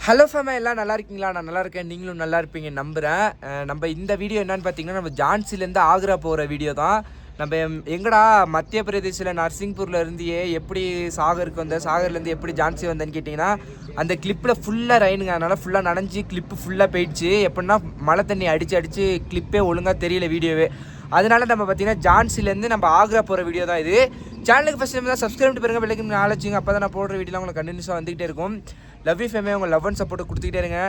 Hello FEMA எல்லாம் நல்லா இருக்கீங்களா? நான் நல்லா இருக்கேன், நீங்களும் நல்லா இருப்பீங்க நம்புகிறேன். நம்ம இந்த வீடியோ என்னன்னு பார்த்தீங்கன்னா, நம்ம ஜான்சிலேருந்து ஆக்ரா போகிற வீடியோ தான். நம்ம எங்கடா மத்திய பிரதேசில் நரசிங்பூரில் இருந்தியே எப்படி சாகருக்கு வந்த, சாகர்லேருந்து எப்படி ஜான்சி வந்தேன்னு கேட்டிங்கன்னா, அந்த கிளிப்பில் ஃபுல்லாக ரெயினுங்க. அதனால் ஃபுல்லாக நனைஞ்சி கிளிப்பு ஃபுல்லாக போயிடுச்சு. எப்படின்னா மழை தண்ணி அடித்து கிளிப்பே ஒழுங்காக தெரியல வீடியோவே. அதனால நம்ம பார்த்தீங்கன்னா ஜான்சிலேருந்து நம்ம ஆக்ரா போகிற வீடியோ தான் இது. சேனலுக்கு ஃபஸ்ட் டைம் தான் சப்ஸ்கிரைப் பண்ணி பாருங்க, பெல்லைக்கன் நாளைச்சிங்க. அப்போ தான் நான் போடுற வீடியோலாம் உங்களுக்கு கண்டினியூஸாக வந்துகிட்டே இருக்கும். லவ் யூ ஃபேமே, உங்கள் லவ் அண்ட் சப்போர்ட் கொடுத்துக்கிட்டே இருங்க.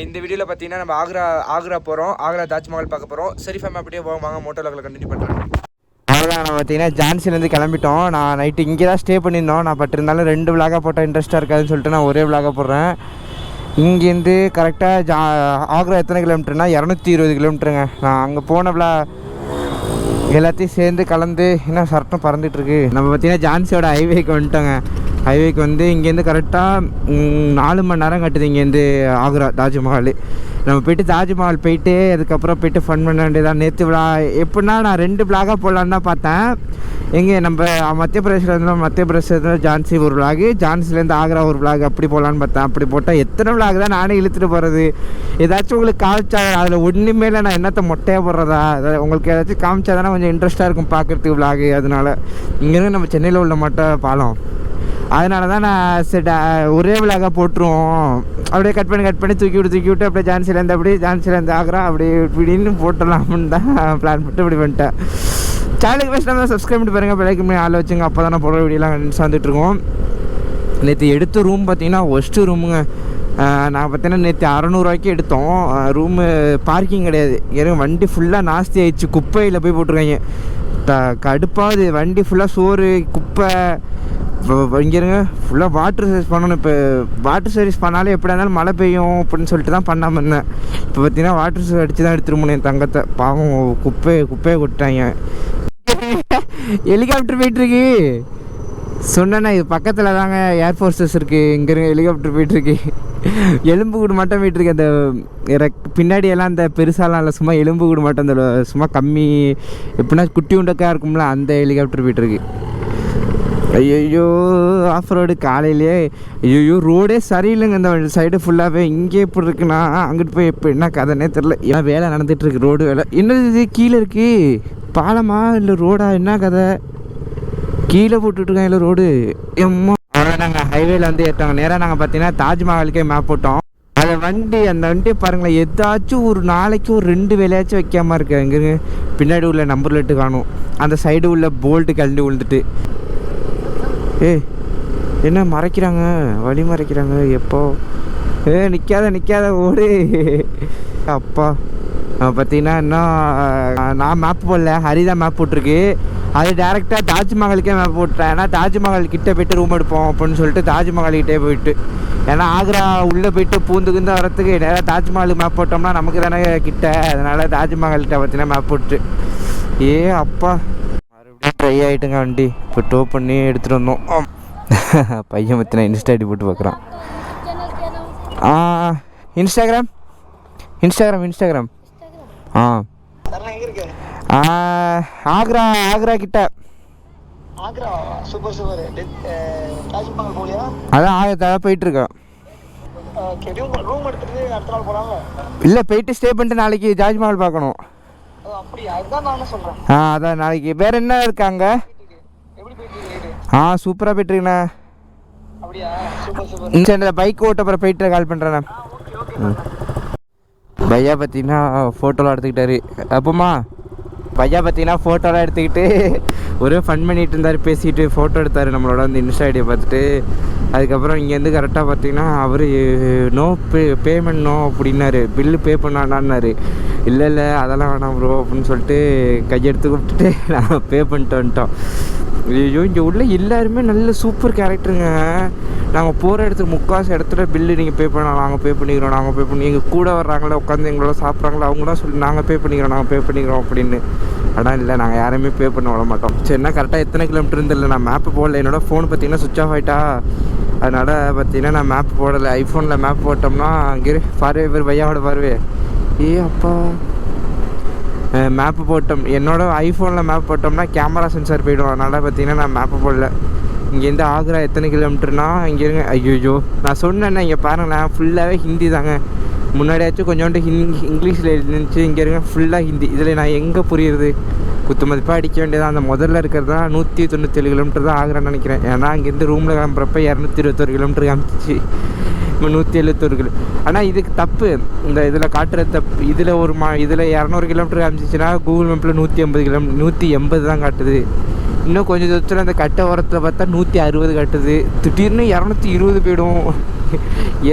இந்த வீடியோவில் பார்த்தீங்கன்னா நம்ம ஆக்ரா போகிறோம், ஆக்ரா தாஜ்மஹால் பார்க்க போகிறோம். சரி ஃபேமே, அப்படியே வாங்க மோட்டோ லெவலில் கண்டினியூ பண்ணுறேன். அவ்வளோதான், நான் பார்த்தீங்கன்னா ஜான்சிலேருந்து கிளம்பிட்டோம். நான் நைட்டு இங்கே தான் ஸ்டே பண்ணியிருந்தோம். நான் பட் இருந்தாலும் 2 விலாகாக போட்டால் இன்ட்ரெஸ்ட்டாக இருக்காதுன்னு சொல்லிட்டு நான் ஒரே விலாகாக போடுறேன். இங்கேருந்து கரெக்டாக ஆக்ரா எத்தனை கிலோமீட்டர்னா 220 கிலோமீட்டருங்க. நான் அங்கே போன எல்லாத்தையும் சேர்ந்து கலந்து என்ன சரட்டும் பறந்துட்டுருக்கு. நம்ம பார்த்தீங்கன்னா ஜான்சியோட ஹைவேக்கு வந்துட்டோங்க. ஹைவேக்கு வந்து இங்கேருந்து கரெக்டாக 4 மணி நேரம் கட்டுது இங்கேருந்து ஆக்ரா தாஜ்மஹால். நம்ம போய்ட்டு தாஜ்மஹால் போயிட்டு அதுக்கப்புறம் போய்ட்டு ஃபன் பண்ண வேண்டியதான். நேற்று விழா எப்படின்னா நான் 2 விலாகாக போடலான்னு தான் பார்த்தேன். எங்கே நம்ம மத்திய பிரதேசில் ஜான்சி ஒரு விலாகு, ஜான்சிலேருந்து ஆக்ரா ஒரு விலாகு, அப்படி போகலான்னு பார்த்தேன். அப்படி போட்டால் எத்தனை விலாகு தான் நானே இழுத்துட்டு போகிறது. ஏதாச்சும் உங்களுக்கு காமிச்சா அதில் ஒன்றுமே இல்லை, நான் என்னத்தை மொட்டையாக போடுறதா, உங்களுக்கு ஏதாச்சும் காமிச்சா தானே கொஞ்சம் இன்ட்ரெஸ்ட்டாக இருக்கும் பார்க்குறதுக்கு விலாகு. அதனால் இங்கேருந்து நம்ம சென்னையில் உள்ள மட்டும் பாலம், அதனால தான் நான் சரி ஒரே விலாகாக போட்டுருவோம். அப்படியே கட் பண்ணி தூக்கி விட்டு அப்படியே ஜான்சிலேருந்து ஆக்ரா அப்படி இப்படின்னு போட்டலாம்னு தான் பிளான் பண்ணிட்டு இப்படி பண்ணிட்டேன். சேனலுக்கு ஃபஸ்ட் நம்ம சப்ஸ்கிரைப் பண்ணி பாருங்கள், பெல்லைக்கு ஆள் வச்சுங்க. அப்போ தான் நான் போடுற வீடியோலாம் வந்துட்டுருக்கோம். நேற்று எடுத்த ரூம் பார்த்தீங்கன்னா ஒஸ்ட்டு ரூமுங்க. நான் பார்த்தீங்கன்னா நேற்று 600 ரூபாய்க்கு எடுத்தோம் ரூமு. பார்க்கிங் கிடையாது, ஏன்னா வண்டி ஃபுல்லாக நாஸ்தி ஆயிடுச்சு, குப்பையில் போய் போட்டிருக்காங்க. கடுப்பாகுது, வண்டி ஃபுல்லாக சோறு குப்பை. இங்கே இருங்க, ஃபுல்லாக வாட்டர் சர்வீஸ் பண்ணணும். இப்போ வாட்டர் சர்வீஸ் பண்ணாலும் எப்படி இருந்தாலும் மழை பெய்யும் அப்படின்னு சொல்லிட்டு தான் பண்ணாமல் இருந்தேன். இப்போ பார்த்தீங்கன்னா வாட்டர் சர்வீஸ் அடித்து தான் எடுத்துருமோம் என் தங்கத்தை. பாவம் குப்பையை கொட்டாங்க. ஹெலிகாப்டர் போயிட்டுருக்கு சொன்னேன்னா, இது பக்கத்தில் தாங்க ஏர்ஃபோர்ஸஸ் இருக்குது. இங்கே இருங்க, ஹெலிகாப்டர் போயிட்டுருக்கு. எலும்பு கூடு மட்டும் போயிட்டுருக்கு. அந்த பின்னாடியெல்லாம் அந்த பெருசாலாம் இல்லை, சும்மா எலும்பு கூடு மட்டும், அந்த சும்மா கம்மி எப்படின்னா குட்டி உண்டக்காக இருக்கும்ல, அந்த ஹெலிகாப்டர் போயிட்டுருக்கு. ஐயோ ஆஃப் ரோடு காலையிலே. ஐயோ ரோடே சரியில்லைங்க இந்த சைடு ஃபுல்லாகவே. இங்கே எப்படி இருக்குன்னா அங்கிட்டு போய் இப்போ என்ன கதைன்னே தெரில. ஏன்னா வேலை நடந்துகிட்ருக்கு, ரோடு வேலை. என்னது இது கீழே இருக்குது, பாலமா இல்லை ரோடா, என்ன கதை? கீழே போட்டுட்ருக்காங்க இல்லை ரோடு. எம்மா அவ்வளோ நாங்கள் ஹைவேல வந்து ஏற்றோங்க. நேராக நாங்கள் பார்த்தீங்கன்னா தாஜ்மஹாலுக்கே மேப் போட்டோம். அந்த வண்டி பாருங்களேன், ஏதாச்சும் ஒரு நாளைக்கு ஒரு 2 வேலையாச்சும் வைக்காமல் இருக்கு. அங்கே பின்னாடி உள்ள நம்பர் லெட்டு காணும், அந்த சைடு உள்ள போல்ட்டு கழண்டு விழுந்துட்டு. என்ன மறைக்கிறாங்க, வழி மறைக்கிறாங்க. எப்போ நிற்காத ஓடு. அப்பா பார்த்தீங்கன்னா இன்னும் நான் மேப் போடல, ஹரிதான் மேப் போட்டிருக்கு. அது டேரெக்டாக தாஜ்மஹாலுக்கே மேப் போட்டேன். ஏன்னா தாஜ்மஹால் கிட்டே போய்ட்டு ரூம் எடுப்போம் அப்படின்னு சொல்லிட்டு தாஜ்மஹால்கிட்டே போயிட்டு, ஏன்னா ஆக்ரா உள்ளே போய்ட்டு பூந்துக்குந்து வரத்துக்கு நேராக தாஜ்மஹாலுக்கு மேப் போட்டோம்னா நமக்கு தானே கிட்ட. அதனால் தாஜ்மஹால்கிட்ட பார்த்தீங்கன்னா மேப் போட்டு அப்பா மறுபடியும் ட்ரை ஆகிட்டுங்க வண்டி. இப்போ டோ பண்ணி எடுத்துகிட்டு வந்தோம். பையன் பற்றின இன்ஸ்டா ஐடி போட்டு பார்க்குறான். இன்ஸ்டாகிராம் ஆக்ரா கிட்ட. அதான் போயிட்டு இருக்கோம். இல்லை போயிட்டு ஸ்டே பண்ணிட்டு நாளைக்கு தாஜ்மஹால் பார்க்கணும். அதான் நாளைக்கு. வேற என்ன இருக்காங்க? சூப்பராக போயிட்டுருக்குண்ணா. சரி, பைக் ஓட்ட அப்புறம் போயிட்டு கால் பண்ணுறேண்ணா. பையா பார்த்தீங்கன்னா ஃபோட்டோலாம் எடுத்துக்கிட்டாரு. அப்போம்மா பையா பார்த்தீங்கன்னா ஃபோட்டோலாம் எடுத்துக்கிட்டு ஒரே ஃபன் பண்ணிகிட்டு இருந்தார், பேசிக்கிட்டு ஃபோட்டோ எடுத்தார் நம்மளோட வந்து இன்ஸ்டா ஐடியை பார்த்துட்டு. அதுக்கப்புறம் இங்கேருந்து கரெக்டாக பார்த்தீங்கன்னா அவர் பேமெண்ட் நோ அப்படின்னாரு. பில்லு பே பண்ணான்னாரு. இல்லை அதெல்லாம் வேணாம் ப்ரோ அப்படின்னு சொல்லிட்டு கையெடுத்து கூப்பிட்டுட்டு நான் பே பண்ணிட்டு வந்துட்டோம். ஐயோ இங்கே உள்ள எல்லாருமே நல்ல சூப்பர் கேரக்டருங்க. நாங்கள் போகிற இடத்துக்கு முக்காசு இடத்துல பில்லு நீங்கள் பே பண்ணலாம், நாங்கள் பே பண்ணிக்கிறோம். எங்கள் கூட வர்றாங்களே உட்காந்து எங்களோட சாப்பிட்றாங்களோ அவங்க தான் சொல்லி நாங்கள் பே பண்ணிக்கிறோம் அப்படின்னு. ஆனால் இல்லை, நாங்கள் யாரையுமே பே பண்ண விட மாட்டோம். சரிண்ணா கரெக்டாக எத்தனை கிலோமீட்டர் இல்லை, நான் மேப்பு போடல. என்னோடய ஃபோன் பார்த்தீங்கன்னா சுவிட்ச் ஆஃப் ஆகிட்டா. அதனால் பார்த்தீங்கன்னா நான் மேப் போடலை. ஐஃபோனில் மேப் போட்டோம்னா அங்கே பார்வை பையாவோட பார்வை. அப்பா மேப்பு போட்டோம். என்னோடய ஐஃபோனில் மேப் போட்டோம்னா கேமரா சென்சார் போய்டும். அதனால் பார்த்தீங்கன்னா நான் மேப்பு போடல. இங்கேருந்து ஆக்ரா எத்தனை கிலோமீட்டர்னா இங்கே இருங்க. ஐயோ நான் சொன்னேன்னா இங்கே பாருங்களேன், ஃபுல்லாகவே ஹிந்தி தாங்க. முன்னாடியாச்சும் கொஞ்சோண்டு இங்கிலீஷில் இருந்துச்சு, இங்கே இருங்க ஃபுல்லாக ஹிந்தி. இதில் நான் எங்கே புரியுறது? குத்து மதிப்பாக அடிக்க வேண்டியதான். அந்த முதல்ல இருக்கிறது தான் 197 கிலோமீட்டர் தான் ஆக்ரான்னு நினைக்கிறேன். ஏன்னா இங்கேருந்து ரூமில் கிளம்புறப்ப 221 கிலோமீட்டர் காமிச்சிச்சு. இப்போ 171 கிலோ. ஆனால் இதுக்கு தப்பு, இந்த இதில் காட்டுற தப்பு. இதில் இதில் 200 கிலோமீட்டர் காமிச்சிச்சுன்னா கூகுள் மேப்பில் 180 கிலோமீட்டர் 180 தான் காட்டுது. இன்னும் கொஞ்சம் தூரத்தில் அந்த கட்டை ஓரத்தில் பார்த்தா 160 காட்டுது. திடீர்னு 220 போயிடும்.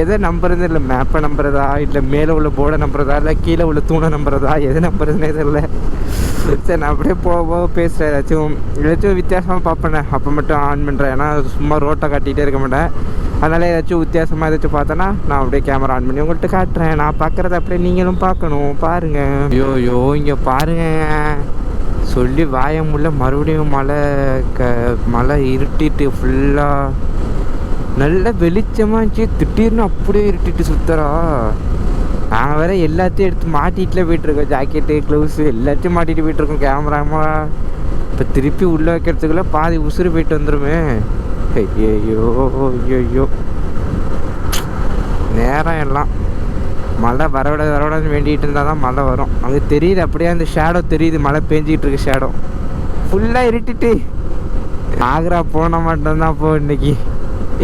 எதை நம்புறது? இல்லை மேப்பை நம்புறதா, இல்லை மேலே உள்ள போர்டை நம்புறதா, இல்லை கீழே உள்ள தூணை நம்புறதா, எதை நம்புறதுனே தெரியல. சரி நான் அப்படியே போக பேசுகிறேன். ஏதாச்சும் வித்தியாசமாக பார்ப்பேனே, அப்போ மட்டும் ஆன் பண்ணுறேன். ஏன்னா சும்மா ரோட்டை காட்டிகிட்டே இருக்க மாட்டேன். அதனால் ஏதாச்சும் வித்தியாசமாக ஏதாச்சும் பார்த்தேன்னா நான் அப்படியே கேமரா ஆன் பண்ணி உங்கள்கிட்ட காட்டுறேன். நான் பார்க்குறத அப்படியே நீங்களும் பார்க்கணும். பாருங்கள். ஐயோ இங்கே பாருங்கள், சொல்லி வாய முடியல. மறுபடியும் மழை இருட்டிட்டு ஃபுல்லாக நல்ல வெளிச்சமாக இருந்துச்சு. திடீர்னு அப்படியே இருட்டிட்டு சுத்தரா. நாங்கள் வேறு எல்லாத்தையும் எடுத்து மாட்டிகிட்டுல போயிட்டுருக்கோம். ஜாக்கெட்டு, க்ளவுஸு எல்லாத்தையும் மாட்டிகிட்டு போயிட்டுருக்கோம். கேமரா இப்போ திருப்பி உள்ளே வைக்கிறதுக்குள்ளே பாதி உசுறு போயிட்டு வந்துடுமே. ஐயோ நேரம் எல்லாம் மழை வரவிடான்னு வேண்டிகிட்டு இருந்தால் தான் மழை வரும். அங்கே தெரியுது, அப்படியே அந்த ஷேடோ தெரியுது, மழை பெஞ்சிக்கிட்டு இருக்கு. ஷேடோ ஃபுல்லாக இருட்டிட்டு. ஆக்ரா போன மட்டும்தான் போ. இன்னைக்கு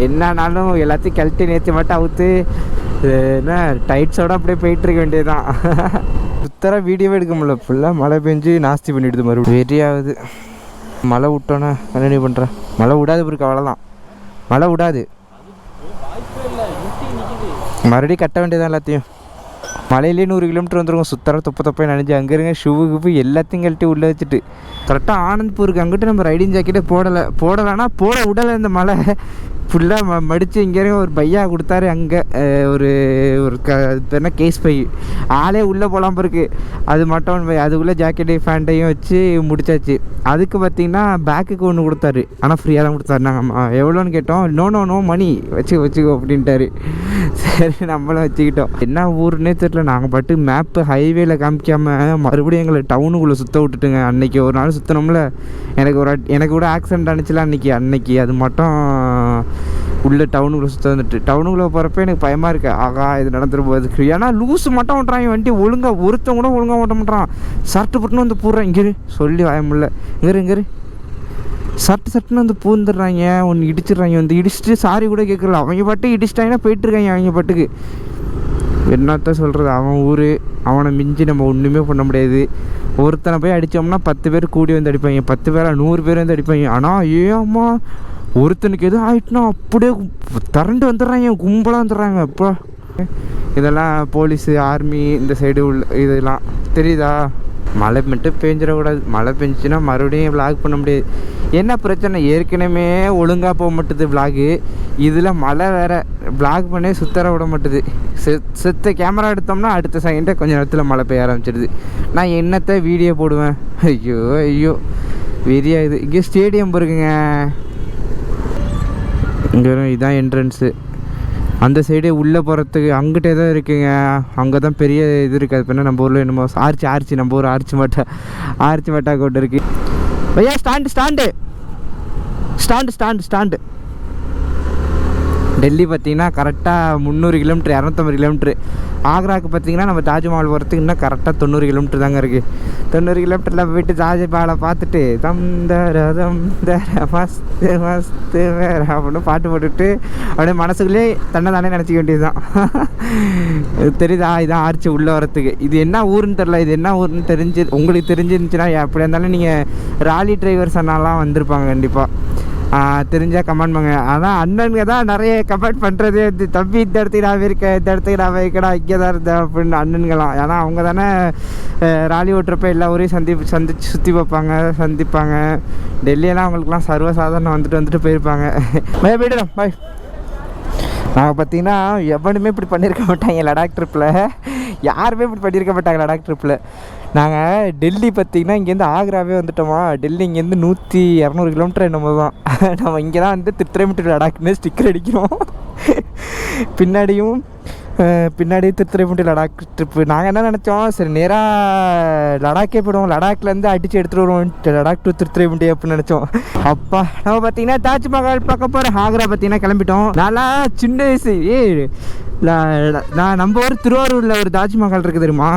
என்னன்னாலும் எல்லாத்தையும் கழட்டி நேற்று மட்டும் அவுத்து என்ன டைட்ஸோட அப்படியே போயிட்டுருக்க வேண்டியதுதான். சுத்தராக வீடியோவே எடுக்க முடியல. ஃபுல்லாக மழை பெஞ்சு நாஸ்தி பண்ணிவிடுது. மறுபடியும் வெறியாகுது. மழை விட்டோன்னே கண்டினியூ பண்ணுறேன். மழை விடாது பிறகு அவ்வளோதான். மழை விடாது, மறுபடியும் கட்ட வேண்டியதான் எல்லாத்தையும். மலையிலே 100 கிலோமீட்டர் வந்துருக்கும். சுத்தர தொப்பை நினைஞ்சு அங்கே இருங்க ஷூ எல்லாத்தையும் கழட்டி உள்ளே வச்சுட்டு கரெக்டாக ஆனந்த்பூருக்கு அங்கிட்டு நம்ம ரைடிங் ஜாக்கெட்டே போடலைன்னா போட விடலை. இந்த மழை ஃபுல்லாக மடித்து இங்கே ஒரு பையா கொடுத்தாரு. அங்கே ஒரு என்ன கேஸ் பை ஆளே உள்ளே போகலாம் இருக்கு. அது மட்டும் பை அதுக்குள்ளே ஜாக்கெட்டு ஃபேண்ட்டையும் வச்சு முடிச்சாச்சு. அதுக்கு பார்த்திங்கன்னா பேக்குக்கு ஒன்று கொடுத்தாரு. ஆனால் ஃப்ரீயாக தான் கொடுத்தாரு. நாங்கள் எவ்வளோன்னு கேட்டோம். நோ மணி வச்சுக்கோ அப்படின்ட்டாரு. சரி நம்மளும் வச்சுக்கிட்டோம். என்ன ஊருன்னே தெரியல. நாங்கள் பாட்டு மேப்பு ஹைவேல காமிக்காமல் மறுபடியும் எங்களை டவுனுக்குள்ளே சுற்ற விட்டுட்டுங்க. அன்றைக்கி ஒரு நாள் சுற்றினோம்ல, எனக்கு கூட ஆக்சிடென்ட் ஆனிச்சுல அன்னைக்கு அது மட்டும் உள்ளே டவுனுக்குள்ளே சுற்ற வந்துட்டு. டவுனுக்குள்ளே போகிறப்ப எனக்கு பயமாக இருக்கு. ஆகா இது நடந்துட்டு போகுது. ஏன்னா லூஸு மட்டும் ஓட்டுறான் வண்டி. ஒழுங்காக ஒருத்தன் கூட ஒழுங்காக ஓட்ட மாட்டான். சர்ட்டு பட்டுன்னு வந்து போடுறான். இங்கே சொல்லி வாய முடியல. இங்கே சட்டுன்னு வந்து பூந்துடுறாங்க. ஒன்று இடிச்சிடுறாங்க. வந்து இடிச்சிட்டு சாரி கூட கேட்கல. அவங்க பாட்டு இடிச்சிட்டாங்கன்னா போயிட்டுருக்காங்க அவங்க பாட்டுக்கு. என்னத்தான் சொல்கிறது, அவன் ஊர், அவனை மிஞ்சி நம்ம ஒன்றுமே பண்ண முடியாது. ஒருத்தனை போய் அடித்தோம்னா 10 பேர் கூடி வந்து அடிப்பாங்க. 10 பேரா 100 பேர் வந்து அடிப்பாங்க. ஆனால் ஏம்மா ஒருத்தனுக்கு எதுவும் ஆயிட்டுனா அப்படியே திரண்டு வந்துடுறாங்க, கும்பலாக வந்துடுறாங்க. அப்போ இதெல்லாம் போலீஸு, ஆர்மி இந்த சைடு உள்ள இதெல்லாம் தெரியுதா. மழை மட்டும் பெஞ்சிடக்கூடாது. மழை பெஞ்சுன்னா மறுபடியும் விளாக் பண்ண முடியாது. என்ன பிரச்சனை, ஏற்கனவே ஒழுங்காக போக மாட்டுது விளாகு. இதில் மழை வேறு விளாக் பண்ணி சுத்தர விட மாட்டுது. செத்த கேமரா எடுத்தோம்னா அடுத்த செகண்டே கொஞ்சம் நேரத்தில் மழை பெய்ய ஆரம்பிச்சிடுது. நான் என்னத்தை வீடியோ போடுவேன். ஐயோ வெறியாகுது. இங்கே ஸ்டேடியம் இருக்குங்க. இங்கே இதுதான் என்ட்ரன்ஸு. அந்த சைடே உள்ளே போகிறதுக்கு அங்கிட்டே தான் இருக்குங்க. அங்கே தான் பெரிய இது இருக்குது. அது பண்ணால் நம்ம ஊரில் என்னமோ ஆர்ச்சி நம்ம ஊர் ஆர்ச்சி மட்டா கோட்டை இருக்குது. ஐயா ஸ்டாண்டு. டெல்லி பார்த்திங்கன்னா கரெக்டாக 300 கிலோமீட்டர், 250 கிலோமீட்ரு. ஆக்ராவுக்கு பார்த்திங்கன்னா நம்ம தாஜ்மஹால் போகிறதுக்கு இன்னும் கரெக்டாக 90 கிலோமீட்டர் தாங்க இருக்குது. 90 கிலோமீட்டரில் போய்ட்டு தாஜ்மஹாலை பார்த்துட்டு மஸ்து வேறு அப்படின்னு பாட்டு போட்டுட்டு அப்படியே மனசுக்குள்ளேயே தானே நினச்சிக்க வேண்டியது தான். தெரியுதா, இதான் ஆர்ச்சி உள்ளே வரத்துக்கு. இது என்ன ஊருன்னு தெரில. இது என்ன ஊருன்னு உங்களுக்கு தெரிஞ்சிருந்துச்சுன்னா எப்படியா இருந்தாலும் நீங்கள் ராலி டிரைவர்ஸ் அண்ணாலாம் வந்திருப்பாங்க கண்டிப்பாக. தெரிஞ்சால் கமெண்ட் பண்ணுங்க. ஆனால் அண்ணனுங்க தான் நிறைய கமெண்ட் பண்ணுறதே வந்து தம்பி இந்த இடத்துக்கு நான் இருக்கேன், இந்த இடத்துக்கு நான் வைக்கடா, இங்கே தான் இருந்தேன் அப்படின்னு அண்ணன்களாம். ஏன்னா அவங்க தானே ராலி ஓட்டுறப்ப எல்லா ஊரையும் சந்திச்சு சுற்றி சந்திப்பாங்க. டெல்லியெல்லாம் அவங்களுக்குலாம் சர்வசாதாரணம் வந்துட்டு போயிருப்பாங்க. போய்விடலாம் பாய். நாங்கள் பார்த்தீங்கன்னா எவனுமே இப்படி பண்ணியிருக்க மாட்டாங்க லடாக் ட்ரிப்பில். யாருமே இப்படி பண்ணியிருக்க மாட்டாங்க லடாக் ட்ரிப்பில். நாங்கள் டெல்லி பார்த்திங்கன்னா இங்கேருந்து ஆக்ராவே வந்துட்டோமா. டெல்லி இங்கேருந்து 100-200 கிலோமீட்டர் என்னமோ தான். நம்ம இங்கே தான் வந்து 3 மீட்டர் லடாக்னு ஸ்டிக்கர் அடிக்கிறோம். பின்னாடியும் பின்னாடி திருத்துறைப்பூண்டி லடாக் ட்ரிப்பு. நாங்கள் என்ன நினச்சோம், சரி நேராக லடாக்கே போயிடுவோம், லடாக்லேருந்து அடித்து எடுத்துகிட்டு வருவோம் லடாக் டு திருத்துறைப்பூண்டி அப்படின்னு நினச்சோம். அப்பா நம்ம பார்த்தீங்கன்னா தாஜ்மஹால் பார்க்க போகிறோம். ஆக்ரா பார்த்தீங்கன்னா கிளம்பிட்டோம். நல்லா சின்ன வயசு நான் நம்ம ஊர் திருவாரூரில் ஒரு தாஜ்மஹால் இருக்குது தெரியுமா,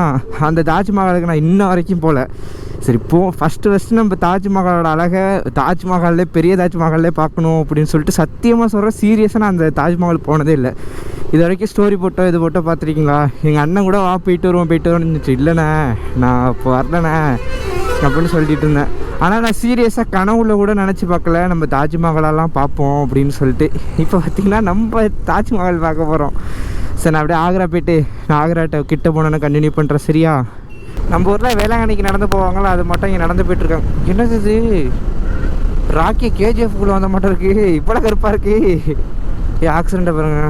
அந்த தாஜ்மஹாலுக்கு நான் இன்ன வரைக்கும் போகல. சரி ஃபஸ்ட்டு நம்ம தாஜ்மஹாலோட அழகை தாஜ்மஹால்லே பெரிய தாஜ்மஹால்லே பார்க்கணும் அப்படின்னு சொல்லிட்டு சத்தியமாக சொல்கிறேன், சீரியஸாக நான் அந்த தாஜ்மஹால் போனதே இல்லை இது வரைக்கும். ஸ்டோரி போட்டோ இது போட்டோ பார்த்துருக்கீங்களா? எங்கள் அண்ணன் கூட போயிட்டு வருவோம்னு இருந்துச்சு. இல்லைண்ணே நான் இப்போ வரலண்ணே அப்படின்னு சொல்லிட்டு இருந்தேன். ஆனால் நான் சீரியஸாக கனவுல கூட நினச்சி பார்க்கல நம்ம தாஜ்மஹாலெல்லாம் பார்ப்போம் அப்படின்னு சொல்லிட்டு. இப்போ பார்த்திங்கன்னா நம்ம தாஜ்மஹால் பார்க்க போகிறோம். சரி நான் அப்படியே ஆக்ரா போய்ட்டு நான் ஆக்ராட்ட கிட்ட போனோன்னு கண்டினியூ பண்ணுறேன் சரியா? நம்ம ஊரில் வேளாங்கண்ணிக்கு நடந்து போவாங்களா, அது மட்டும் இங்கே நடந்து போய்ட்டுருக்காங்க. என்னது இது ராக்கி கேஜிஎஃப்குள்ளே வந்த மட்டும் இருக்குது, இவ்வளோ கருப்பாக இருக்குது. ஆக்சிடெண்ட்டை பாருங்க.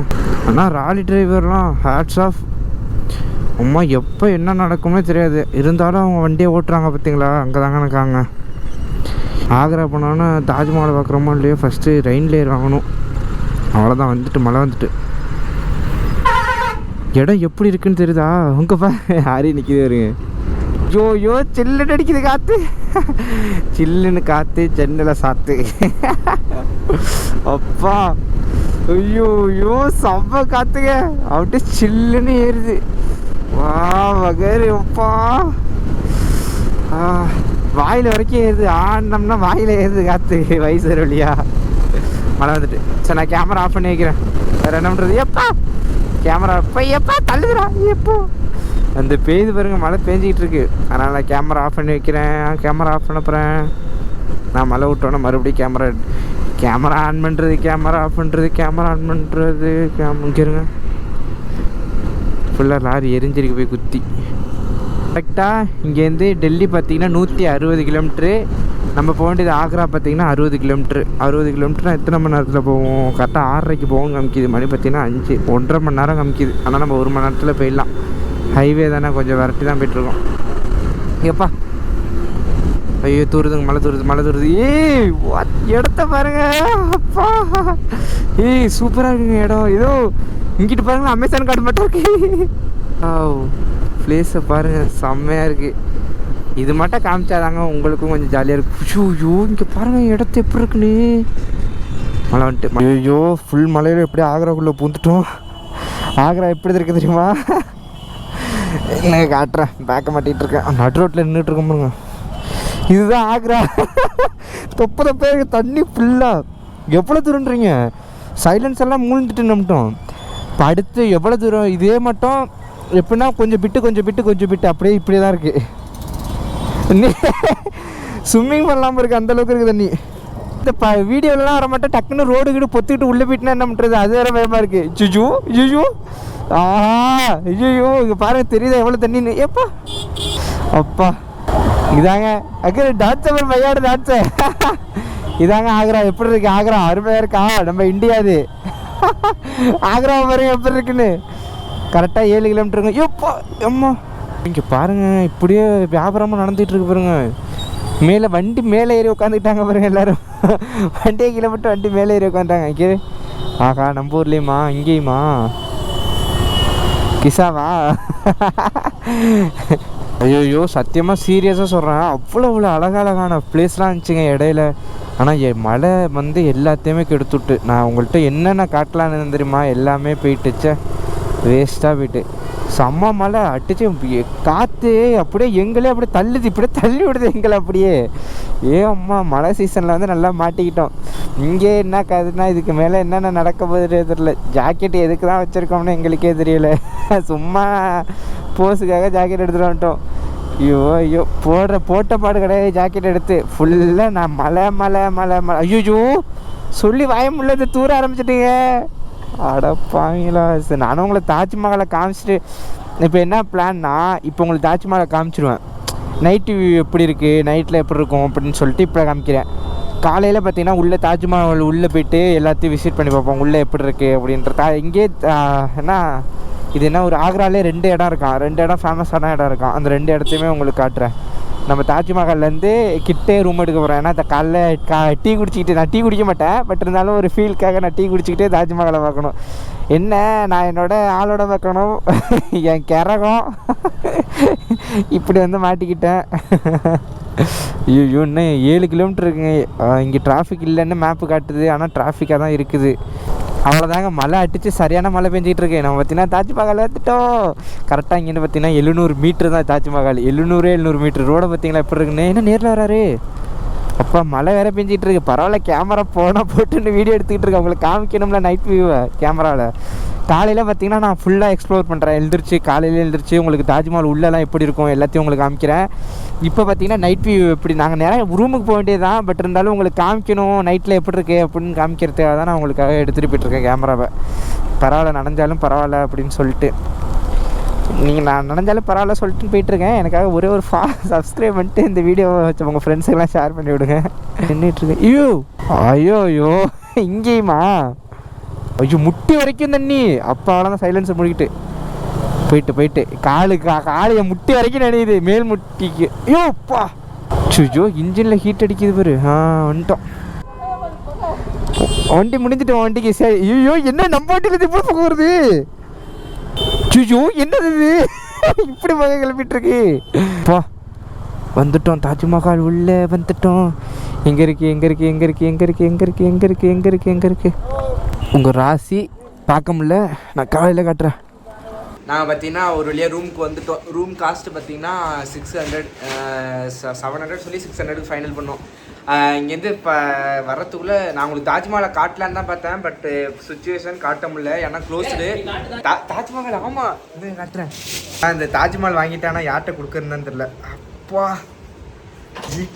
ஆனால் ராலி டிரைவர்லாம் ஹேட்ஸ் ஆஃப். அம்மா எப்போ என்ன நடக்குமே தெரியாது, இருந்தாலும் அவங்க வண்டியை ஓட்டுறாங்க பார்த்தீங்களா, அங்கே தாங்க இருக்காங்க. ஆக்ரா போனோன்னா தாஜ்மஹால் பார்க்குறோமோ இல்லையோ ஃபஸ்ட்டு ரெயின் லேயர் வாங்கணும். அவ்வளோதான், வந்துட்டு மழை வந்துட்டு. இடம் எப்படி இருக்குன்னு தெரியுதா? உங்கப்பா யாரையும் நிற்கிது வருங்க. ஐயோ சில்லுன்னு அடிக்குது காற்று, சில்லுன்னு காற்று ஜன்னலை சாத்து. அப்பா ஐயோ செம்ம காற்றுங்க, அப்படியே சில்லுன்னு ஏறுது. வா வகரு அப்பா, வாயில் வரைக்கும் ஏறுது. ஆனம்னா வாயில் ஏறுது காற்று வயசு வழியா. மழை வந்துட்டு. சரி நான் கேமரா ஆஃப் பண்ணி வைக்கிறேன், வேறு என்ன பண்ணுறது? எப்பா கேமரா எப்பா தள்ளுதுடா, எப்போ அந்த பெய்து பாருங்க, மழை பேஞ்சிக்கிட்டு இருக்கு. அதனால் நான் கேமரா ஆஃப் பண்ணி வைக்கிறேன். கேமரா ஆஃப் பண்ண போகிறேன். நான் மழை விட்டோன்னே மறுபடியும் கேமரா ஆன் பண்ணுறது, கேமரா ஆஃப் பண்ணுறது, கேமரா ஆன் பண்ணுறது. இங்கே இருங்க, ஃபுல்லாக லாரி எரிஞ்சிருக்கு போய் குத்தி. கரெக்டாக இங்கேருந்து டெல்லி பார்த்திங்கன்னா 160 கிலோமீட்ரு, நம்ம போக வேண்டியது ஆக்ரா பார்த்திங்கன்னா 60 கிலோமீட்ரு. 60 கிலோமீட்டர்னா எத்தனை மணி நேரத்தில் போவோம்? கரெக்டாக 6:30க்கு போவோம் காமிக்கிது. மணி பார்த்திங்கன்னா 5, 1.5 மணி நேரம் காமிக்கிது. ஆனால் நம்ம 1 மணி நேரத்தில் போயிடலாம். ஹைவே தானே, கொஞ்சம் விரட்டி தான் போய்ட்டுருக்கோம். எப்பா ஐயோ தூருதுங்க, மழை தூருது. இடத்த பாருங்க அப்பா, சூப்பராக இருக்குங்க இடம். ஏதோ இங்கிட்டு பாருங்களா, அமேசான் கார்டு மட்டும் இருக்கு. பிளேஸை பாருங்கள், செம்மையாக இருக்குது. இது மட்டும் காமிச்சாதாங்க உங்களுக்கும் கொஞ்சம் ஜாலியாக இருக்கும். ஐயோ இங்கே பாருங்கள் இடத்த எப்படி இருக்குன்னு. மழை வந்துட்டு, ஐயோ ஃபுல் மழையில் எப்படியே ஆக்ராக்குள்ளே பூந்துட்டோம். ஆக்ரா எப்படி இருக்குது தெரியுமா? நான் காட்டுறேன், பேக்க மாட்டிகிட்டு இருக்கேன். நடு ரோட்டில் நின்றுட்டு இருக்கோம் பாருங்க, இதுதான் ஆக்ரா. தொப்பை தண்ணி ஃபுல்லாக. எவ்வளோ தூரன்றீங்க? சைலன்ஸ் எல்லாம் மூழ்கிட்டு நம்பிட்டோம். இப்போ அடுத்து எவ்வளோ தூரம்? இதே மட்டும் எப்படின்னா கொஞ்சம் பிட்டு அப்படியே இப்படியே தான் இருக்குது. ஸ்விம்மிங் பண்ணலாமல் இருக்குது, அந்தளவுக்கு இருக்குது தண்ணி. இந்த வீடியோலாம் வர மாட்டேன், டக்குன்னு ரோடு கீடு பொத்துக்கிட்டு உள்ளே போயிட்டுனா என்ன பண்ணுறது? அது வேறு பயமாக இருக்குது. ஐயோ ஐயோ இங்கே பாருங்கள், தெரியுதா எவ்வளோ தண்ணின்னு? எப்பா அப்பா இதாங்க டான்ஸ் அப்புறம் பையாடு டான்ஸு. இதாங்க ஆக்ரா. எப்படி இருக்கு ஆக்ரா? அருமையாக இருக்கா? நம்ம இந்தியா அது. ஆக்ரா பாருங்க எப்படி இருக்குன்னு. கரெக்டாக 7 கிலோமீட்டருங்க. எப்பா அம்மா இங்கே பாருங்கள், இப்படியே வியாபாரமாக நடந்துகிட்டு இருக்கு பாருங்க. மேலே வண்டி மேலே ஏறி உட்காந்துக்கிட்டாங்க பாருங்க எல்லோரும். வண்டியை கிலோமீட்டர் வண்டி மேலே ஏறி உட்காந்துட்டாங்க. இங்கே ஆகா, நம்ம ஊர்லேயுமா? இங்கேயுமா? கிசாவா? ஐயோ சத்தியமாக சீரியஸாக சொல்கிறேன், அவ்வளோ அழகான பிளேஸ்லாம் இருந்துச்சுங்க இடையில. ஆனால் மழை வந்து எல்லாத்தையுமே கெடுத்துட்டு, நான் உங்கள்கிட்ட என்னென்ன காட்டலான்னு தெரியுமா, எல்லாமே போயிட்டுச்சே, வேஸ்ட்டாக போயிட்டு. செம்ம மழை அடிச்சு, காற்று அப்படியே எங்களே அப்படியே தள்ளுது, இப்படியே தள்ளி விடுது எங்களை அப்படியே. அம்மா மழை சீசனில் வந்து நல்லா மாட்டிக்கிட்டோம். இங்கே என்ன கதுனா, இதுக்கு மேலே என்னென்ன நடக்க போகுதுன்னே தெரியல. ஜாக்கெட்டு எதுக்கு தான் வச்சுருக்கோம்னு எங்களுக்கே தெரியல. சும்மா போஸுக்காக ஜாக்கெட் எடுத்துகிட்டு வந்துட்டோம். ஐயோ போட்ட பாடு கிடையாது. ஜாக்கெட் எடுத்து ஃபுல்லாக நான் மழை. ஐயோ சொல்லி வாய முடியல, தூர ஆரம்பிச்சிட்டீங்க. அடப்பாங்களா. சரி நானும் உங்களை தாஜ்மஹாலை காமிச்சிட்டு, இப்போ என்ன பிளான்னா, இப்போ உங்களுக்கு தாஜ்மஹாலை காமிச்சிடுவேன். நைட்டு வியூ எப்படி இருக்குது, நைட்டில் எப்படி இருக்கும் அப்படின்னு சொல்லிட்டு இப்போ காமிக்கிறேன். காலையில் பார்த்தீங்கன்னா உள்ளே தாஜ்மஹால் உள்ளே போய்ட்டு எல்லாத்தையும் விசிட் பண்ணி பார்ப்போம், உள்ளே எப்படி இருக்குது அப்படின்றத. இங்கே என்ன இது என்ன ஒரு ஆக்ராலே 2 இடம் இருக்கான், 2 இடம் ஃபேமஸான இடம் இருக்கான். அந்த 2 இடத்தையுமே உங்களுக்கு காட்டுறேன். நம்ம தாஜ்மஹால்லேருந்து கிட்டே ரூம் எடுக்க போகிறோம். ஏன்னா அந்த காலைல டீ குடிச்சிக்கிட்டு, நான் டீ குடிக்க மாட்டேன், பட் இருந்தாலும் ஒரு ஃபீல்க்காக நான் டீ குடிச்சிக்கிட்டே தாஜ்மஹாலை பார்க்கணும். என்ன நான் என்னோடய ஆளோட பார்க்கணும், என் கிறகம் இப்படி வந்து மாட்டிக்கிட்டேன். ஐயோ இன்னும் 7 கிலோமீட்டர் இருக்குங்க. இங்கே டிராஃபிக் இல்லைன்னு மேப்பு காட்டுது, ஆனால் டிராஃபிக்காக தான் இருக்குது. அவ்வளோதாங்க, மழை அடித்து சரியான மழை பெஞ்சிக்கிட்டு இருக்கு. நம்ம பார்த்தீங்கன்னா தாஜ்மஹால் வந்துட்டோம். கரெக்டாக இங்கேன்னு பார்த்தீங்கன்னா 700 மீட்ரு தான் தாஜ்மஹால். 700 மீட்ரு ரோடை பார்த்தீங்களா எப்படி இருக்குன்னு. என்ன நேரில் வராரு அப்பா, மழை வேறு பெஞ்சிகிட்டு இருக்கு. பரவாயில்ல, கேமரா போட்டுன்னு வீடியோ எடுத்துக்கிட்டு இருக்கேன். உங்களுக்கு காமிக்கணும்ல நைட் வியூவை கேமராவில். காலையில் பார்த்தீங்கன்னா நான் ஃபுல்லாக எக்ஸ்ப்ளோர் பண்ணுறேன். காலையில் எழுந்திரிச்சு உங்களுக்கு தாஜ்மஹால் உள்ளெல்லாம் எப்படி இருக்கும் எல்லாத்தையும் உங்களுக்கு காமிக்கிறேன். இப்போ பார்த்தீங்கன்னா நைட் வியூ எப்படி, நாங்கள் நிறைய ரூமுக்கு போக வேண்டியது தான், பட் இருந்தாலும் உங்களுக்கு காமிக்கணும் நைட்டில் எப்படி இருக்குது அப்படின்னு காமிக்கிறதுக்காக தான் நான் உங்களுக்காக எடுத்துகிட்டு போய்ட்டுருக்கேன் கேமராவை. பரவாயில்ல, நனைஞ்சாலும் பரவாயில்ல அப்படின்னு சொல்லிட்டு, நீங்கள் நான் நனைஞ்சாலும் பரவாயில்ல சொல்லிட்டு போயிட்டுருக்கேன். எனக்காக ஒரே ஒரு சப்ஸ்கிரைப் பண்ணிட்டு இந்த வீடியோவை வச்சு உங்கள் ஃப்ரெண்ட்ஸுக்கெல்லாம் ஷேர் பண்ணி விடுங்க. நின்றுட்டுருக்கேன். ஐயோ இங்கேயுமா? ஐயோ முட்டி வரைக்கும் தண்ணி. அப்போ அவ்வளோதான், சைலன்ஸை முடிக்கிட்டு போயிட்டு காலையை முட்டி வரைக்கும் நினையுது, மேல் முட்டிக்கு. ஐயோப்பா, சுஜோ இன்ஜினில் ஹீட் அடிக்குது பாரு. வந்துட்டோம், வண்டி முடிஞ்சிட்டோம் வண்டிக்கு. சரி, ஐயோ என்ன நம்ம வண்டியில் இப்படி போகிறது? சுஜோ என்னது இது இப்படி போக கிளம்பிட்டுருக்கு. பா வந்துட்டோம், தாஜ்மஹால் உள்ளே வந்துட்டோம். எங்கே இருக்கு உங்கள் ராசி பார்க்க முடியல, நான் காலையில் காட்டுறேன். நாங்கள் பார்த்தீங்கன்னா ஒரு வழியாக ரூமுக்கு வந்துட்டோம். ரூம் காஸ்ட்டு பார்த்தீங்கன்னா 600 700 சொல்லி 600க்கு ஃபைனல் பண்ணோம். இங்கேருந்து இப்போ வரத்துக்குள்ளே நான் உங்களுக்கு தாஜ்மஹாலை காட்டலான்னு தான் பார்த்தேன், பட் சுச்சுவேஷன் காட்ட முடியல, ஏன்னா க்ளோஸ்டு. தாஜ்மஹால் ஆமாம் இது காட்டுறேன். இந்த தாஜ்மஹால் வாங்கிட்டானா யார்கிட்ட கொடுக்குறதுன்னு தெரியல. அப்பா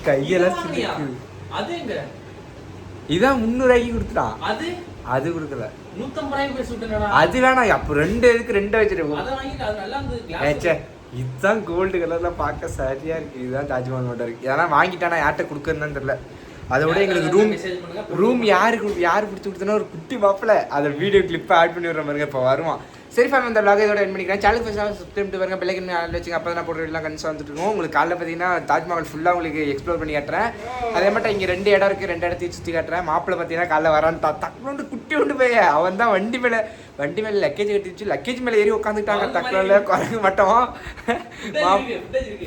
கையெல்லாம் இதான் 300 ரூபாய்க்கு கொடுத்துட்டான். அது கொடுக்கல, 150 அது வேணாம். அப்போ 2 வச்சுட்டு இதுதான் கோல்டு கலர்ல பார்க்க சரியா இருக்கு. இதுதான் தாஜ்மஹால் மட்டும் இருக்கு. இதெல்லாம் வாங்கிட்டானா யார்கிட்ட கொடுக்குறதுன்னு தெரியல. அதோட எங்களுக்கு ரூம் யாரு பிடிச்சி கொடுத்தனா ஒரு குட்டி மாப்பிள்ள அதை வீடியோ கிளிப்பை ஆட் பண்ணி விடுற மாதிரி இப்போ வருவான். சரி ஃபேம், இந்த vlog இதோட எண்ட் பண்ணிக்கிறேன். சேனல் ஃபர்ஸ்ட் சப்ஸ்கிரைப் பண்ணிட்டு பாருங்க, பெல் ஐக்கன் ஆல் வச்சுங்க. அப்போ தான் போடுற எல்லாம் கன்சா வந்துட்டு இருக்கோம். உங்களுக்கு காலைல பார்த்தீங்கன்னா தாஜ்மஹால் ஃபுல்லாக உங்களுக்கு எக்ஸ்ப்ளோர் பண்ணி காட்டுறேன். அதே மட்டும் இங்கே 2 இடம் இருக்குது, 2 இடத்தையும் சுற்றி காட்டுறேன். மாப்பிள்ளை பார்த்தீங்கன்னா காலைல வரான்னு தக்குனோண்டு குட்டி கொண்டு போய் அவன் தான் வண்டி மேலே லக்கேஜ் கட்டிச்சு, லக்கேஜ் மேலே ஏறி உட்காந்துக்கிட்டாங்க. தக்குல குறைக்க மாட்டோம்.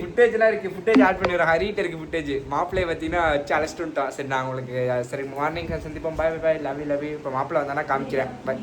ஃபுட்டேஜ்லாம் இருக்குது, ஃபுட்டேஜ் ஆட் பண்ணி வரோம். ஹரிட்ட இருக்குது ஃபுட்டேஜ். மாப்பிள்ளையை பார்த்தீங்கன்னா வச்சு அழைச்சிட்டு வந்துட்டோம். சரி நான் உங்களுக்கு சரி மார்னிங் சந்திப்போம். பாய். Love you. இப்போ மாப்பிள்ளை வந்தானா காமிக்கிறேன். பாய்.